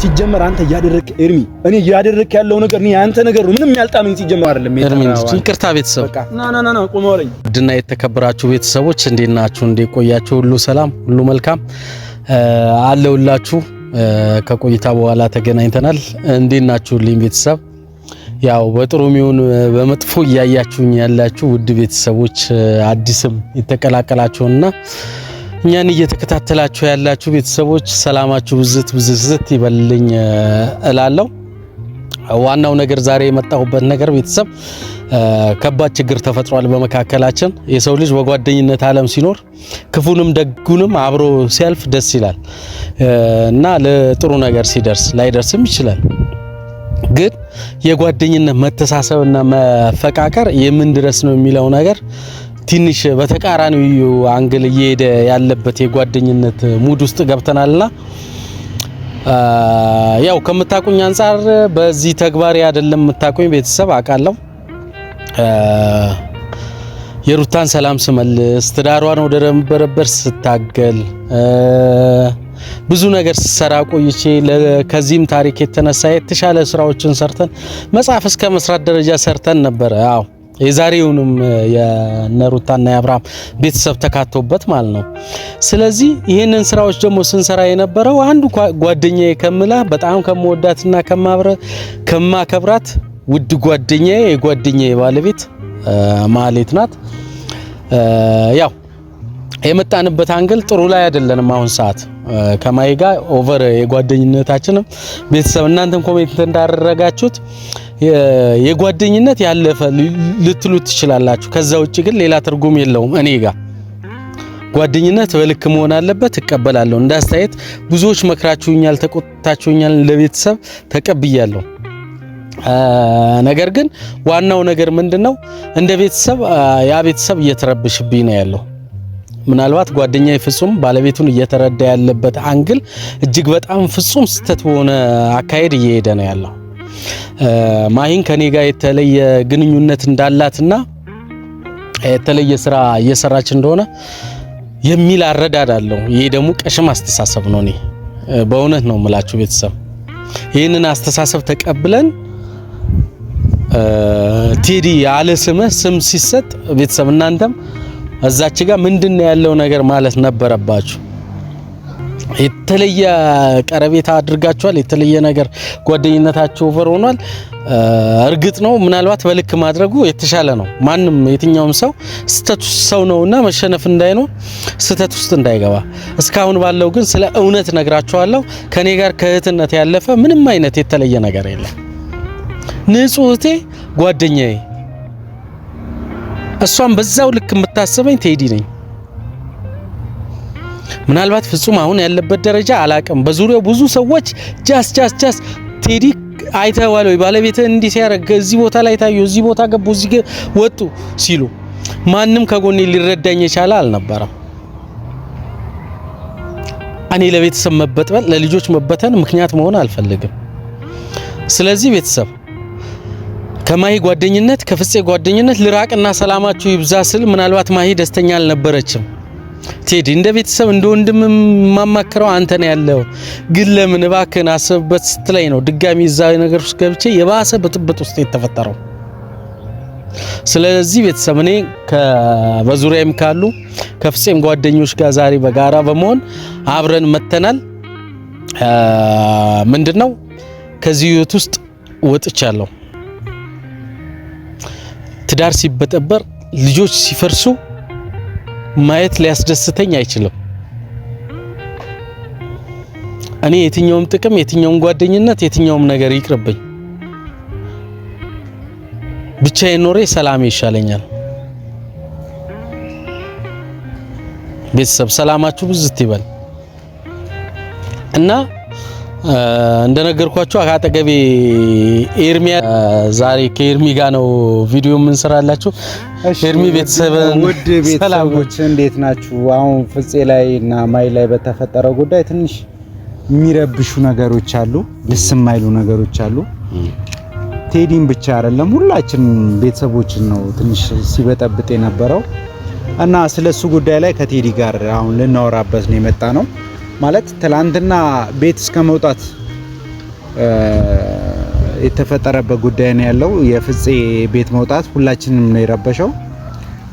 ሲጀመር አንተ ያደረክ ኤርሚ እኔ ያደረክ ያለው ነገር እኔ አንተ ነገር ምንም ያልጣመኝ ሲጀመር አይደለም ኤርሚ ይቅርታ ቤተሰብ ና ቆመውልኝ ድና የተከበራችሁ ቤተሰቦች እንዴት ናችሁ ቆያችሁ ሁሉ ሰላም ሁሉ መልካም አለውላችሁ ከቆይታ በኋላ ተገናኝተናል እንዴት ናችሁልኝ ቤተሰብ ያው በጥሩሚውን በመጥፎ ያያችሁኝ ያላችሁ ውድ ቤተሰቦች አዲስም የተቀላቀላችሁና እኛን እየተከታተላችሁ ያላችሁ ቤተሰቦች ሰላማችሁ ብዝት ይበልልኝ እላለሁ ዋናው ነገር ዛሬ የመጣሁበት ነገር ቤተሰብ ከባድ ችግር ተፈጥሯል በመካከላችን የሰው ልጅ በጓደኝነት ዓለም ሲኖር ክፉንም ደጉንም አብሮ ሲያልፍ ደስ ይላል እና ለጥሩ ነገር ሲደርስ ላይደርስም ይችላል ግን የጓደኝነት መተሳሰብና መፈቃቀር የምን ድረስ ነው የሚለው ነገር ትንሽ በተቃራኒው አንግል እየሄደ ያለበት የጓደኝነት ሙድ ውስጥ ገብተናልና ያው ከምታቁኝ አንፃር በዚህ ተግባር አይደለም የምታቁኝ ቤተሰብ አቃለው የሩታን ሰላም ስመልስ ትዳሯን ወደ ረምበረበር ስታገል ብዙ ነገር ሰራ ቆይቼ ከዚህም ታሪክ የተነሳ የተሻለ ስራዎችን ሰርተን መጽሐፍ እስከ መስራት ደረጃ ሰርተን ነበር አዎ የዛሬውንም የነሩታና የአብርሃም ቤተሰብ ተካቶበት ማለት ነው ስለዚህ ይሄንን ስራዎች ደግሞ ስንሰራ የነበረው አንዱ ጓደኛዬ ከምላ በጣም ከመወዳትና ከማከብራት ውድ ጓደኛዬ የጓደኛዬ ባለቤት ማህሌት ናት ያው የመጣንበት አንግል ጥሩ ላይ አይደለንም አሁን ሰዓት ከማይ ጋር ኦቨር የጓደኝነታችንም ቤተሰብ እናንተም ኮሜንት እንዳደረጋችሁት የጓደኝነት ያለፈ ልትሉት ትችላላችሁ ከዛ ውጪ ግን ሌላ ትርጉም የለውም እኔ ጋር ጓደኝነት በልክ መሆን አለበት እቀበላለሁ እንዳስተያየት ብዙዎች መክራችሁኛል ተቆጣችሁኛል ለቤተሰብ ተቀብያለሁ ነገር ግን ዋናው ነገር ምንድነው እንደ ቤተሰብ ያ ቤተሰብ እየተረብሽብኝ ነው ያለው ምናልባት ጓደኛዬ ፍጹም ባለቤቱን እየተረዳ ያለበት አንግል እጅግ በጣም ፍጹም ስተት ሆነ አካሄድ እየሄደ ነው ያለው ማሂን ከኔ ጋር የተለየ ግንኙነት እንዳላትና የተለየ ስራ እየሰራች እንደሆነ የሚል አረዳዳለሁ ይሄ ደግሞ ቀሽም አስተሳሰብ ነው እኔ በእውነት ነው የምላችሁ ቤተሰብ ይሄንን አስተሳሰብ ተቀብለን ቴዲ ያለ ስም ሲሰጥ ቤተሰብ እናንተም እዛች ጋር ምንድነው ያለው ነገር ማለት ነበረባችሁ የተለየ ቀረቤታ አድርጋችኋል የተለየ ነገር ጓደኝነታችሁ ኦቨር ሆኗል እርግጥ ነው ምናልባት በልክ ማድረጉ የተሻለ ነው ማንንም የትኛውም ሰው ስተት ሰው ነውና መሸነፍ እንዳይኖር ስተት ውስጥ እንዳይገባ እስካሁን ባለው ግን ስለ እውነት ነግራችኋለሁ ከኔ ጋር ከእህትነት ያለፈ ምንም አይነት የተለየ ነገር የለም ንጹህቴ ጓደኛዬ እሷም በዛው ልክ የምታስበኝ ቴዲ ነኝ ምናልባት ፍጹም አሁን ያለበት ደረጃ አላቀም በዙሪያው ብዙ ሰዎች ጃስ ቴዲ አይተዋል ወይ ባለቤት እንዲ ሲያረግ እዚህ ቦታ ላይ ታዩ እዚህ ቦታ ገቡ እዚህ ወጡ ሲሉ ማንንም ከጎኔ ሊረዳኝ ይቻላ አልነበረም እኔ ለቤተሰብ መበጥበጥ ለልጆች መበተን ምክንያት መሆን አልፈልግም ስለዚህ ቤተሰብ ከማሂ ጓደኝነት ከፍፄ ጓደኝነት ልራቅና ሰላማችሁ ይብዛ ስል ምናልባት ማሂ ደስተኛ አልነበረችም ቴዲ እንደ ቤተሰብ እንደ ወንድም ማማከረው አንተ ነው ያለው ግን ለምን ባከን አሰብበት ስትለይ ነው ድጋሚ እዛ ነገር ውስጥ ገብቼ የባሰ በጥብጥ ውስጥ የተፈጠረው ስለዚህ ቤተሰብ እኔ በዙሪያም ካሉ ከፍፄም ጓደኞች ጋር ዛሬ በጋራ በመሆን አብረን መተናል ምንድነው ከዚህ ህይወት ውስጥ ወጥቻለሁ ትዳር ሲበጠበር ልጆች ሲፈርሱ ማየት ሊያስደስተኝ አይችልም እኔ የትኛውም ጥቅም የትኛውም ጓደኝነት የትኛውም ነገር ይቅርብኝ ብቻዬን ኖሬ ሰላም ይሻለኛል ቤተሰብ ሰላማችሁ ብዝት ይበል እና እንደነገርኳችሁ አካጠገቤ ኤርሚያ ዛሬ ከኤርሚ ጋር ነው ቪዲዮ ምን ሰራላችሁ ኤርሚ ቤተሰብ ውድ ቤተሰቦች እንዴት ናችሁ አሁን ፍፄ ላይ እና ማይ ላይ በተፈጠረው ጉዳይ ትንሽ የሚረብሹ ነገሮች አሉ ደስ የማይሉ ነገሮች አሉ ቴዲን ብቻ አይደለም ሁላችን ቤተሰቦችን ነው ትንሽ ሲበጠብጥ የነበረው እና ስለሱ ጉዳይ ላይ ከቴዲ ጋር አሁን ልናወራበት ነው የመጣ ነው ማለት ትላንትና ቤት እስከ መውጣት የተፈጠረበት ጉዳይ ነው ያለው። የፍፄ ቤት መውጣት ሁላችንም ነው የረበሸው።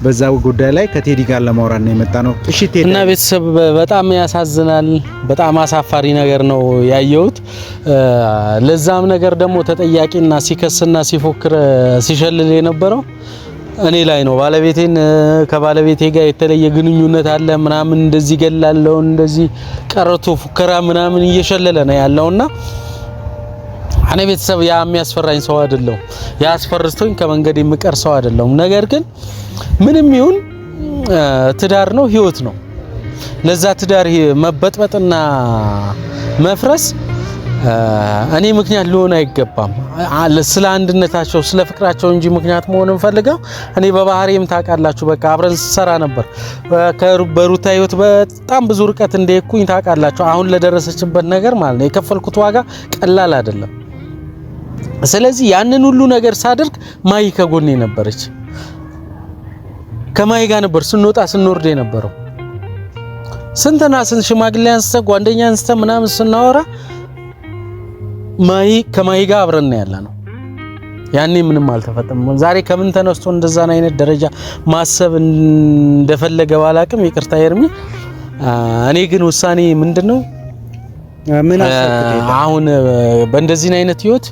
በዛው ጉዳይ ላይ ከቴዲ ጋር ለማውራት ነው የመጣ ነው። እሺ ቴዲ እና ቤተሰብ በጣም ያሳዝናል። በጣም አሳፋሪ ነገር ነው ያየሁት። ለዛም ነገር ደግሞ ተጠያቂና ሲከስና ሲፎክር ሲሸልል የነበረው እኔ ላይ ነው። ባለቤቴን ከባለቤቴ ጋር የተለየ ግንኙነት አለ ምናምን እንደዚህ ገላለሁ እንደዚህ ቀረቶ ፉከራ ምናምን እየሸለለ ነው ያለውና እኔ ቤተሰብ ያ የሚያስፈራኝ ሰው አይደለም። ያ አስፈርቶኝ ከመንገድ የምቀር ሰው አይደለም። ነገር ግን ምንም ይሁን ትዳር ነው፣ ህይወት ነው። ለዛ ትዳር መበጥበጥና መፍረስ እኔ ምክንያት ሊሆን አይገባም። ስለ አንድነታቸው ስለ ፍቅራቸው እንጂ ምክንያት መሆንን ፈልገው እኔ በባህሪም ታውቃላችሁ በቃ አብረን ሰራ ነበር። በሩታ ህይወት በጣም ብዙ ርቀት እንደሄድኩኝ ታውቃላችሁ። አሁን ለደረሰችበት ነገር ማለት ነው የከፈልኩት ዋጋ ቀላል አይደለም። ስለዚህ ያንን ሁሉ ነገር ሳደርግ ማይ ከጎኔ ነበረች። ከማይ ጋር ነበር ስንወጣ ስንወርድ የነበረው። ስንትና ስንት ሽማግሌ አንስተ ጓደኛ አንስተ ምናምን ስናወራ ማይ ከማይ ጋር አብረን ያለነው ያኔ ምንም አልተፈጠረም። ዛሬ ከምን ተነስቶ እንደዛን አይነት ደረጃ ማሰብ እንደፈለገ ባላቅም ይቅርታ ኤርሚ። እኔ ግን ውሳኔ ምንድነው ምን አሰብኩት አሁን በእንደዚህ አይነት ህይወት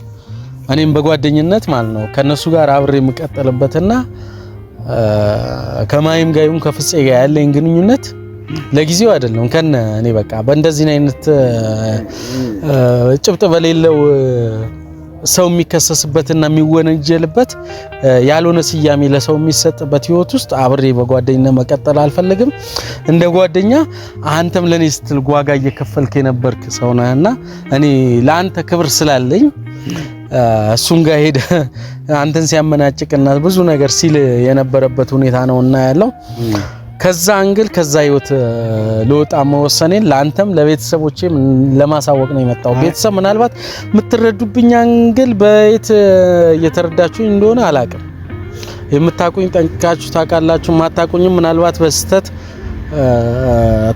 እኔም በጓደኝነት ማለት ነው ከነሱ ጋር አብሬ የምቀጥልበትና ከማይም ጋር ይሁን ከፍፄ ጋር ያለኝ ግንኙነት ለጊዜው አይደለም ከነ እኔ በቃ በእንደዚህ አይነት ጭብጥ በሌለው ሰው የሚከሰስበትና የሚወነጀልበት ያልሆነ ስያሜ ለሰው የሚሰጥበት ህይወት ውስጥ አብሬ በጓደኝነት መቀጠል አልፈልግም። እንደ ጓደኛ አንተም ለኔ ስትል ዋጋ እየከፈልክ የነበርክ ሰው ነህና እኔ ለአንተ ክብር ስላለኝ እሱን ጋር ሄደ አንተን ሲያመናጭቅና ብዙ ነገር ሲል የነበረበት ሁኔታ ነውና ያለው ከዛ አንግል ከዛ ህይወት ለወጣ መወሰኔን ለአንተም ለቤተሰቦቼም ለማሳወቅ ነው የመጣው። ቤተሰብ ምናልባት የምትረዱብኝ አንግል በየት እየተረዳችሁኝ እንደሆነ አላቅም። የምታቁኝ ጠንቅቃችሁ ታውቃላችሁ። ማታቁኝም ምናልባት በስተት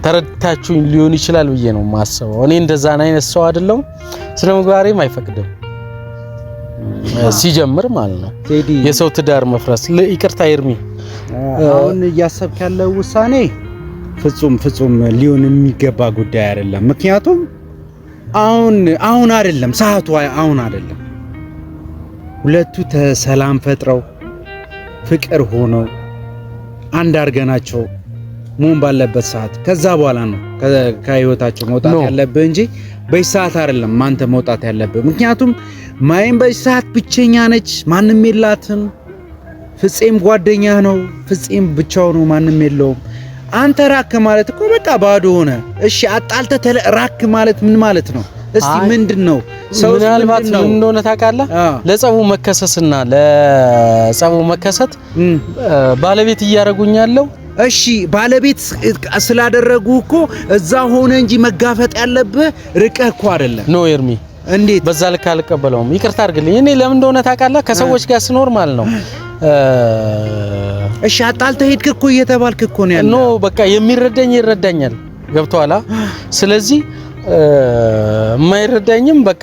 ተረድታችሁኝ ሊሆን ይችላል ብዬ ነው ማስበው። እኔ እንደዛ አይነት ሰው አይደለም። ስነ ምግባሬም አይፈቅድም ሲጀምር ማለት ነው የሰው ትዳር መፍረስ። ይቅርታ ኤርሚ አሁን እያሰብክ ያለው ውሳኔ ፍጹም ሊሆን የሚገባ ጉዳይ አይደለም። ምክንያቱም አሁን አይደለም ሰዓቱ፣ አሁን አይደለም። ሁለቱ ተሰላም ፈጥረው ፍቅር ሆነው አንድ አርገናቸው መሆን ባለበት ሰዓት ከዛ በኋላ ነው ከህይወታቸው መውጣት ያለብህ እንጂ በዚህ ሰዓት አይደለም አንተ መውጣት ያለብህ። ምክንያቱም ማይም በዚህ ሰዓት ብቸኛ ነች፣ ማንም የላትም። ፍፄም ጓደኛ ነው፣ ፍፄም ብቻው ነው፣ ማንም የለውም። አንተ ራክ ማለት እኮ በቃ ባዶ ሆነ። እሺ አጣልተ ራክ ማለት ምን ማለት ነው? እስቲ ምንድነው? ሰው ምናልባት ምን እንደሆነ ታውቃለህ? ለጸቡ መከሰስና ለጸቡ መከሰት ባለቤት እያረጉኛለው። እሺ ባለቤት ስላደረጉ እኮ እዛ ሆነ እንጂ መጋፈጥ ያለብህ ርቀህ እኮ አይደለም። ኖ ኤርሚ እንዴት በዛ ልክ አልቀበለውም። ይቅርታ አድርግልኝ። እኔ ለምን እንደሆነ ታውቃለህ? ከሰዎች ጋር ስኖር ማለት ነው እሺ አጣልተህ ሄድክ እኮ እየተባልክ እኮ ነው ያለው። ኖ በቃ የሚረዳኝ ይረዳኛል። ገብቶሃል? ስለዚህ የማይረዳኝም በቃ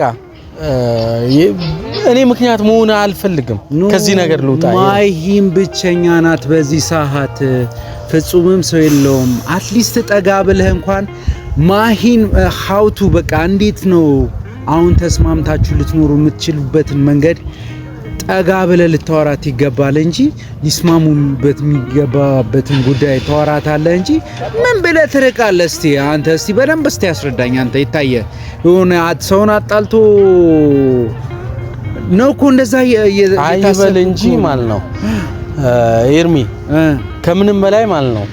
እኔ ምክንያት መሆን አልፈልግም። ከዚህ ነገር ልውጣ። ማይሂም ብቸኛ ናት በዚህ ሰዓት፣ ፍጹምም ሰው የለውም። አትሊስት ጠጋ ብለህ እንኳን ማሂን ሀውቱ በቃ እንዴት ነው አሁን ተስማምታችሁ ልትኖሩ የምትችሉበትን መንገድ ጠጋ ብለህ ልታወራት ይገባል እንጂ ሊስማሙበት የሚገባበትን ጉዳይ ታወራታለህ እንጂ ምን ብለህ ትርቃለህ? እስቲ አንተ እስቲ በደንብ እስቲ ያስረዳኝ። አንተ ይታየ የሆነ ሰውን አጣልቶ ነው እኮ እንደዛ አይበል እንጂ ማለት ነው ኤርሚ። ከምንም በላይ ማለት ነው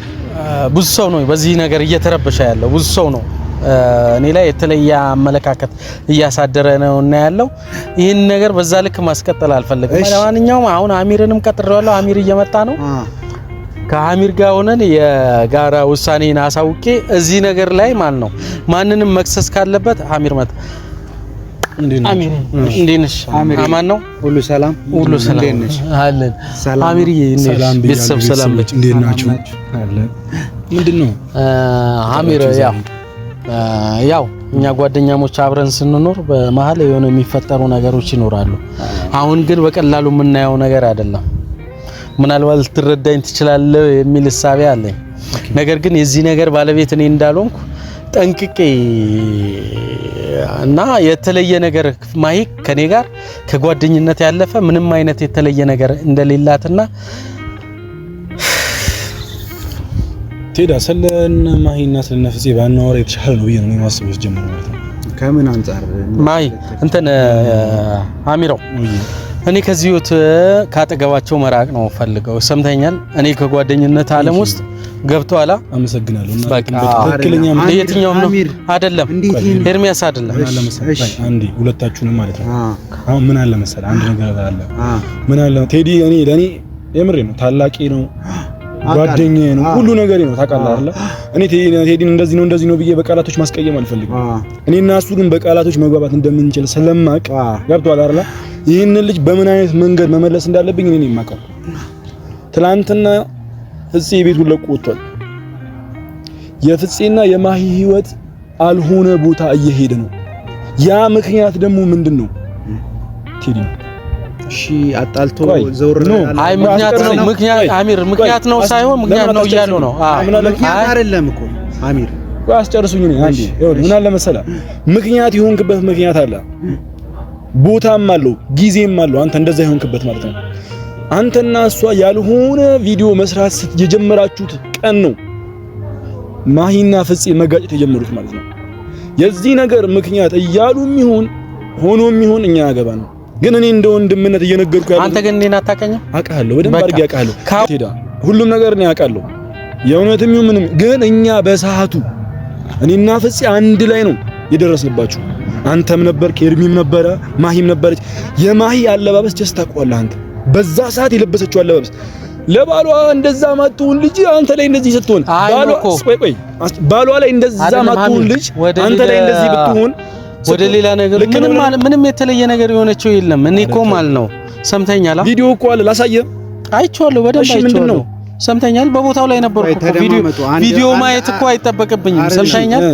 ብዙ ሰው ነው በዚህ ነገር እየተረበሸ ያለው፣ ብዙ ሰው ነው እኔ ላይ የተለየ አመለካከት እያሳደረ ነው እና ያለው ይሄን ነገር በዛ ልክ ማስቀጠል አልፈልግም። ለማንኛውም አሁን አሚርንም ቀጥሬዋለሁ። አሚር እየመጣ ነው። ከአሚር ጋር ሆነን የጋራ ውሳኔን አሳውቄ እዚህ ነገር ላይ ማለት ነው ማንንም መክሰስ ካለበት አሚር መጣ። አሚር እንዴነሽ? አማን ነው? ሁሉ ሰላም እንዴነሽ? አለን አሚር ቤተሰብ ሰላም ነች? እንዴናችሁ? አለን ምንድነው አሚር ያው እኛ ጓደኛሞች አብረን ስንኖር በመሀል የሆነ የሚፈጠሩ ነገሮች ይኖራሉ። አሁን ግን በቀላሉ የምናየው ነገር አይደለም። ምናልባት ልትረዳኝ ትችላለህ የሚል ሐሳብ አለኝ። ነገር ግን የዚህ ነገር ባለቤት እኔ እንዳልሆንኩ ጠንቅቄ እና የተለየ ነገር ማሂ ከኔ ጋር ከጓደኝነት ያለፈ ምንም አይነት የተለየ ነገር እንደሌላትና ቴዳ ሰለን ማሂና ስለነፍሴ ባናወራ የተሻለ ነው ብዬ ነው የማስበው። ጀምሮ ማለት ነው ከምን አንፃር ማሂ እንትን አሚራው እኔ ከዚህ ህይወት ካጠገባቸው መራቅ ነው ፈልገው ሰምተኛል። እኔ ከጓደኝነት ዓለም ውስጥ ገብቷላ። አመሰግናለሁ። እና ትክክለኛ የትኛው ነው አይደለም፣ ኤርሚያስ አይደለም። አንዴ ሁለታችሁንም ማለት ነው። አሁን ምን አለ መሰለህ አንድ ነገር አለ። ምን አለ ቴዲ እኔ ለኔ የምሬ ነው ታላቂ ነው ጓደኛዬ ነው ሁሉ ነገር ነው ታውቃለህ አይደል? እኔ ቴዲን እንደዚህ ነው ብዬ በቃላቶች ማስቀየም አልፈልግም። እኔና እሱ ግን በቃላቶች መግባባት እንደምንችል ስለማቅ ገብቷል አይደል? ይህን ልጅ በምን አይነት መንገድ መመለስ እንዳለብኝ እኔ ነኝ የማውቀው። ትላንትና ፍፄ ቤቱን ለቆ ወጥቷል። የፍፄና የማሂ ህይወት አልሆነ ቦታ እየሄደ ነው። ያ ምክንያት ደግሞ ምንድነው? ቴዲ ነው። እሺ አጣልቶ ዘውር አይ ምክንያት ምክንያት ነው ሳይሆን ምክንያት ነው እያሉ ነው። ምክንያት አይደለም እኮ አሚር አስጨርሱኝ ነው አንዴ። ምን አለ መሰለህ ምክንያት ይሆንክበት ምክንያት አለ፣ ቦታም አለው፣ ጊዜም አለው። አንተ እንደዛ ይሆንክበት ማለት ነው። አንተና እሷ ያልሆነ ቪዲዮ መስራት የጀመራችሁት ቀን ነው ማሂና ፍፄ መጋጨት የጀመሩት ማለት ነው። የዚህ ነገር ምክንያት እያሉም ይሁን ሆኖም ይሁን እኛ ያገባ ነው። ግን እኔ እንደ ወንድምነት እየነገርኩ ያለው አንተ ግን እኔን አታውቀኝም። አውቃለሁ፣ በደንብ አድርጌ አውቃለሁ። ቴዳ ሁሉም ነገር እኔ አውቃለሁ፣ የእውነትም ይሁን ምንም። ግን እኛ በሰዓቱ እኔና ፍፄ አንድ ላይ ነው የደረስንባችሁ። አንተም ነበር፣ ኤርሚም ነበረ፣ ማሂም ነበረች። የማሂ አለባበስ ጀስት ታውቀዋለህ አንተ። በዛ ሰዓት የለበሰችው አለባበስ ለባሏ እንደዛ ማጥቶን ልጅ አንተ ላይ እንደዚህ ስትሆን ባሏ ላይ እንደዛ ማጥቶን ልጅ አንተ ላይ እንደዚህ ብትሆን ወደ ሌላ ነገር ምንም የተለየ ነገር የሆነችው የለም። እኔ እኮ ማለት ነው ሰምተኛል። ቪዲዮ እኮ አለ ላሳየህ። አይቼዋለሁ፣ በደንብ አይቼዋለሁ። ሰምተኛል። በቦታው ላይ ነበርኩ እኮ ቪዲዮ ማየት እኮ አይጠበቅብኝም። ሰምተኛል።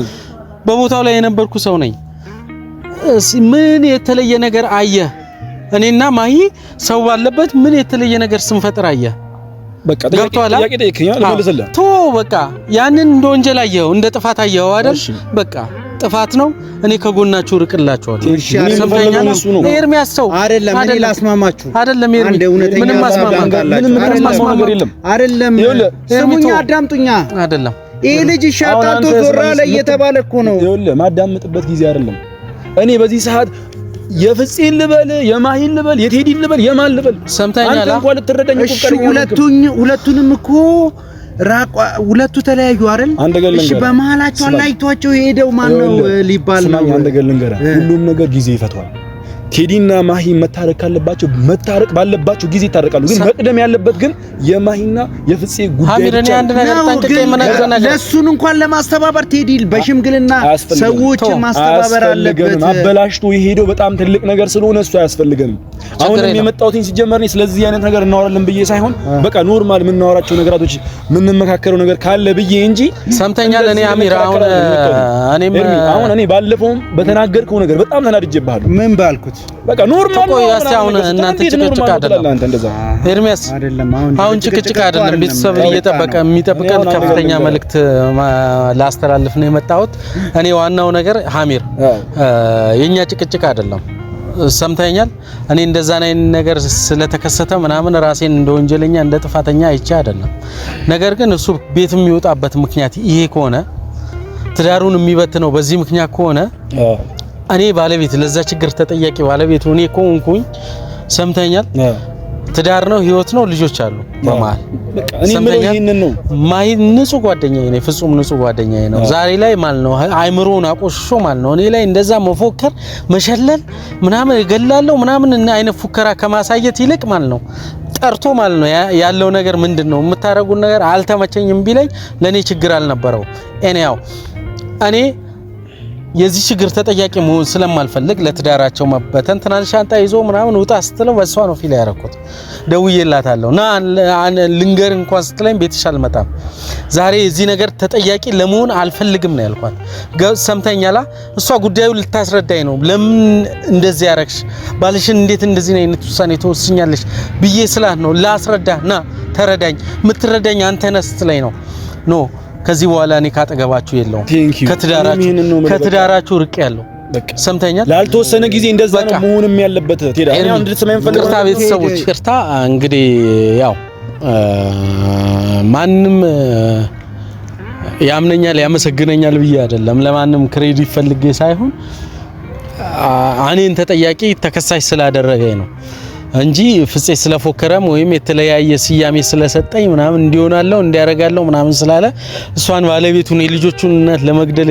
በቦታው ላይ የነበርኩ ሰው ነኝ። ምን የተለየ ነገር አየህ? እኔና ማሂ ሰው ባለበት ምን የተለየ ነገር ስንፈጥር አየህ? በቃ ጥያቄ ጠይቀኛል ልመልስልህ። በቃ ያንን እንደ ወንጀል አየኸው፣ እንደ ጥፋት አየኸው አይደል? በቃ ጥፋት ነው። እኔ ከጎናችሁ ርቅላችኋለሁ። ሰምተኛል። ኤርሚያስ ሰው አይደለም። እኔ ላስማማችሁ አይደለም። ምንም ማስማማት የለም። አይደለም። ስሙኛ፣ አዳምጡኛ። አይደለም ይሄ ልጅ ሻጣንቶ ዞራ ላይ እየተባለ እኮ ነው። ይኸውልህ ማዳምጥበት ጊዜ አይደለም። እኔ በዚህ ሰዓት የፍፄን ልበል የማሂን ልበል የቴዲን ልበል የማን ልበል? ሰምተኛል። አንተ እንኳን ልትረዳኝ እኮ ሁለቱንም እኮ ሁለቱ ተለያዩ አይደል? እሺ በመሃላቸው አላይቷቸው ሄደው ማን ነው ሊባል ነው? አንድ ነገር ልንገርህ፣ ሁሉም ነገር ጊዜ ይፈቷል። ቴዲና ማሂ መታረቅ ካለባቸው መታረቅ ባለባቸው ጊዜ ይታረቃሉ። ግን መቅደም ያለበት ግን የማሂና የፍፄ ጉዳይ ብቻ ነው። አንድ ነገር ጠንቅቄ መነገር ለሱን እንኳን ለማስተባበር ቴዲ በሽምግልና ሰዎች ማስተባበር አለበት። አበላሽቶ የሄደው በጣም ትልቅ ነገር ስለሆነ እሱ አያስፈልገንም። አሁንም የመጣሁት ሲጀመር ነው ስለዚህ አይነት ነገር እናወራለን ብዬ ሳይሆን በቃ ኖርማል የምናወራቸው ነገራቶች የምንመካከረው ነገር ካለ ብዬ እንጂ ሰምተኛል። እኔ አሚር አሁን እኔ ባለፈውም በተናገርከው ነገር በጣም ተናድጄብሃለሁ። ምን ባልኩት? በቃ ኖርማል ነው። አሁን እናንተ ጭቅጭቅ አይደለም ኤርሚያስ፣ አሁን ጭቅጭቅ አይደለም። ቤተሰብ እየጠበቀ የሚጠብቀን ከፍተኛ መልእክት ላስተላልፍ ነው የመጣሁት። እኔ ዋናው ነገር ሀሚር የኛ ጭቅጭቅ አይደለም። ሰምተኛል። እኔ እንደዛ ነገር ስለተከሰተ ምናምን ራሴን እንደ ወንጀለኛ እንደ ጥፋተኛ አይቼ አይደለም። ነገር ግን እሱ ቤት የሚወጣበት ምክንያት ይሄ ከሆነ ትዳሩን የሚበትነው በዚህ ምክንያት ከሆነ እኔ ባለቤት ለዛ ችግር ተጠያቂ ባለቤቱ እኔ ኮንኩኝ። ሰምተኛል። ትዳር ነው፣ ህይወት ነው፣ ልጆች አሉ በመሃል። በቃ እኔ ምን ይሄንን ነው ማይ ንጹህ ጓደኛዬ ነው፣ ፍጹም ንጹህ ጓደኛዬ ነው። ዛሬ ላይ ማለት ነው አይምሮውን አቆሽሾ ማለት ነው እኔ ላይ እንደዛ መፎከር መሸለል ምናምን እገላለሁ ምናምን አይነት ፉከራ ከማሳየት ይልቅ ማለት ነው ጠርቶ ማለት ነው ያለው ነገር ምንድነው የምታረጉት ነገር አልተመቸኝም ቢለኝ ለኔ ችግር አልነበረው። እኔ የዚህ ችግር ተጠያቂ መሆን ስለማልፈልግ ለትዳራቸው መበተን ትናንሽ ሻንጣ ይዞ ምናምን ውጣ ስትለው በሷ ነው ፊል ያደረኩት። ደውዬላታለሁ ና ልንገር እንኳን ስትለኝ ቤትሽ አልመጣም፣ ዛሬ የዚህ ነገር ተጠያቂ ለመሆን አልፈልግም ነው ያልኳት። ሰምተኛላ። እሷ ጉዳዩ ልታስረዳኝ ነው። ለምን እንደዚህ ያረክሽ ባልሽን እንዴት እንደዚህ አይነት ውሳኔ ተወስኛለሽ ብዬ ስላት ነው ላስረዳ ና ተረዳኝ፣ የምትረዳኝ አንተ ነህ ስትለኝ ነው ኖ ከዚህ በኋላ እኔ ካጠገባችሁ የለውም ከትዳራችሁ ርቅ ያለው ሰምተኛል። ላልተወሰነ ጊዜ እንደዛ ነው መሆንም ያለበት። እኔ አንድ ልትሰማኝ ፈልገው ቅርታ ቤተሰቦች ቅርታ። እንግዲህ ያው ማንም ያምነኛል ያመሰግነኛል ብዬ አይደለም ለማንም ክሬዲት ፈልጌ ሳይሆን እኔን ተጠያቂ ተከሳሽ ስላደረገኝ ነው እንጂ ፍፄ ስለፎከረም ወይም የተለያየ ስያሜ ስለሰጠኝ ምናምን እንዲሆናለው እንዲያረጋለው ምናምን ስላለ እሷን ባለቤቱን የልጆቹን እናት ለመግደል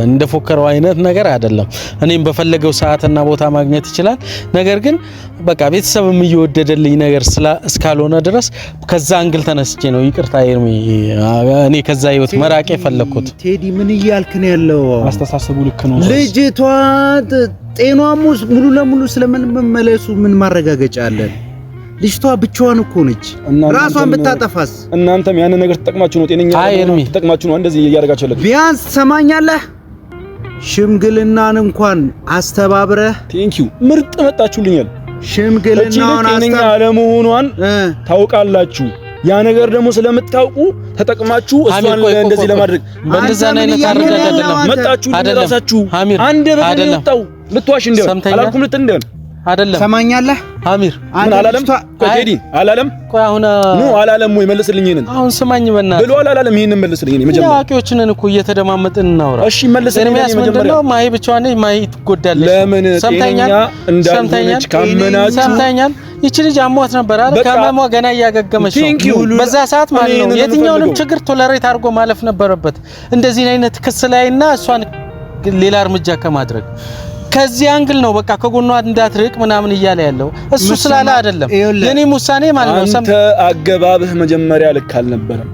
እንደፎከረው አይነት ነገር አይደለም። እኔም በፈለገው ሰዓትና ቦታ ማግኘት ይችላል። ነገር ግን በቃ ቤተሰብም እየወደደልኝ ነገር እስካልሆነ ድረስ ከዛ አንግል ተነስቼ ነው ይቅርታ ኤርሚ፣ እኔ ከዛ ህይወት መራቄ ፈለኩት። ቴዲ ምን እያልክ ነው ያለው? አስተሳሰቡ ልክ ነው። ልጅቷ ጤናሙ ሙሉ ለሙሉ ስለመመለሱ ምን ማረጋገጫ አለን? ልጅቷ ብቻዋን እኮ ነች። ራሷን ብታጠፋስ? እናንተም ያን ነገር ተጠቅማችሁ ነው ጤነኛ ተጠቅማችሁ ነው እንደዚህ እያደረጋችሁለት። ቢያንስ ሰማኛለህ፣ ሽምግልናን እንኳን አስተባብረህ ቴንኪው ምርጥ መጣችሁልኛል። ሽምግልናውን ጤነኛ አለመሆኗን ታውቃላችሁ። ያ ነገር ደግሞ ስለምታውቁ ተጠቅማችሁ እሷን እንደዚህ ለማድረግ በእንደዛ አይነት አረጋጋ አይደለም መጣችሁ ለራሳችሁ አንድ በደል ይወጣው ልትዋሽ እንደሆነ አላልኩም ልት እንደሆነ አይደለም። ሰማኛለህ አሚር ምን አላለም? ቴዲ አላለም? ቆይ አሁን ኑ አላለም ወይ? መልስልኝ። ይሄንን አሁን ስማኝ በእናትህ ብሎ አላለም? ይሄንን መልስልኝ። እኔ መጀመሪያ ያቂዎችን እኮ እየተደማመጥን እናውራ። እሺ መልስልኝ። እኔ መጀመሪያ ማይ ብቻዋን ማይ ትጎዳለች። ለምን ጤነኛ እንዳልሆነች ካመናችሁ ሰምተኛል። ይቺ ልጅ አሟት ነበር አይደል? ከማሟ ገና እያገገመች ነው። በዛ ሰዓት ማለት ነው የትኛውንም ችግር ቶለሬት አድርጎ ማለፍ ነበረበት እንደዚህ አይነት ክስ ላይና እሷን ሌላ እርምጃ ከማድረግ ከዚህ አንግል ነው በቃ ከጎኗ እንዳትርቅ ምናምን እያለ ያለው እሱ ስላለ አይደለም። የኔም ውሳኔ ማለት ነው። አንተ አገባብህ መጀመሪያ ልክ አልነበረም።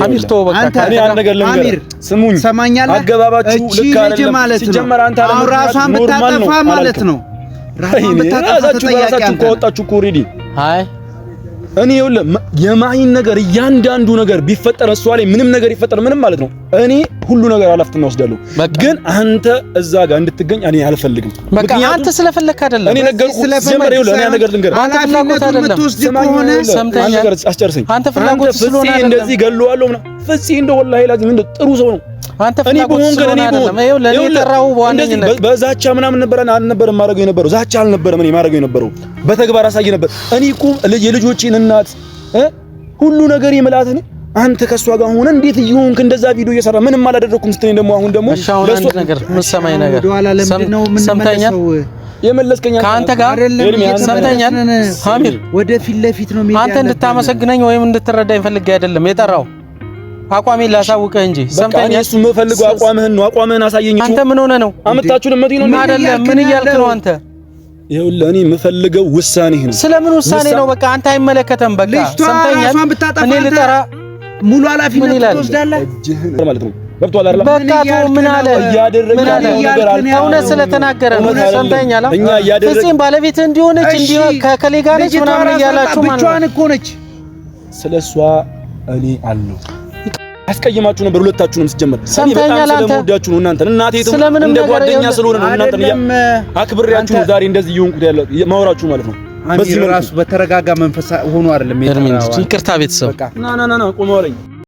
አሚር ተው በቃ እኔ አንድ ነገር ልንገር፣ ስሙኝ፣ ሰማኛለህ? አገባባችሁ ልክ አይደለም። ሲጀመር አንተ አሁን ራሷን ብታጠፋ ማለት ነው ራሷን ብታጠፋ ተጠያቂ ከወጣችሁ እኮ ኦሬዲ አይ እኔ ይኸውልህ የማሂን ነገር እያንዳንዱ ነገር ቢፈጠር እሷ ላይ ምንም ነገር ይፈጠር ምንም ማለት ነው እኔ ሁሉ ነገር አላፍትና ወስዳለሁ። ግን አንተ እዛ ጋር እንድትገኝ እኔ አልፈልግም። በቃ አንተ ስለፈለክ አይደለም። እኔ ነገርኩህ ጀመረ ይኸውልህ እኔ ነገር ልንገር አንተ ፍላጎት አይደለም። አንተ ነገር አስጨርሰኝ። አንተ ፍላጎት ስለሆነ አይደለም እንደዚህ ገለዋለሁ ምናምን ፍፄ እንደው ወላሂ ላዚም እንደው ጥሩ ሰው ነው። አንተ ፍላጎት ስለሆነ አይደለም። ይኸው ለኔ ተራው በዋነኝነት በዛቻ ምናምን አልነበረም ማድረግ የነበረው ዛቻ አልነበረም እኔ ማድረግ የነበረው በተግባር አሳይ ነበር። እኔ እኮ የልጆቼን እናት ሁሉ ነገር የምላትን አንተ ከሷ ጋር ሆነ እንዴት ይሁንክ እንደዛ ቪዲዮ እየሰራ ምንም አላደረኩም ስትለኝ ደግሞ አሁን ደግሞ ለሱ ነገር ምሰማኝ ነገር ሰምተኛል የመለስከኝ ካንተ ጋር ሰምተኛል አሚር ወደፊት ለፊት ነው የሚያደርገው። አንተ እንድታመሰግነኝ ወይም እንድትረዳኝ ፈልጌ አይደለም የጠራው አቋሜን ላሳውቅህ እንጂ ሰምተኛል። እሱ የምፈልገው አቋምህን ነው። አቋምህን አሳየኝ። አንተ ምን ሆነ ነው አመጣችሁ ለምትይ ነው አይደለም? ምን እያልክ ነው አንተ? ይኸውልህ እኔ የምፈልገው ውሳኔህ ነው። ስለምን ውሳኔ ነው? በቃ አንተ አይመለከተም። በቃ ሰምተኛል። እኔ ልጠራ ሙሉ ኃላፊነት ትወስዳለህ ማለት ነው። ገብቶሃል አይደል? በቃ ምን አለ እያደረገ ነገር አለ። እውነት ስለተናገረ ነው። ሰምተኛል። እኛ እያደረገ ፍፄም ባለቤት እንዲሆነች እንዲህ ከከሌ ጋር ነች ምናምን እያላችሁ ማለት ነው። ብቻዋን እኮ ነች። ስለሷ እኔ አለው አስቀየማችሁ ነበር ሁለታችሁንም ሲጀመር ሰምተኛል። አንተ ስለምወዳችሁ ነው እናንተ እናቴ እንደ ጓደኛ ስለሆነ ነው እናንተ አክብሬያችሁ ነው ዛሬ እንደዚህ እየሆንኩት ያለው ማውራችሁ ማለት ነው። በዚህ ራሱ በተረጋጋ መንፈስ ሆኖ አይደለም። ይቅርታ ቤተሰብ ና ቆመው አለኝ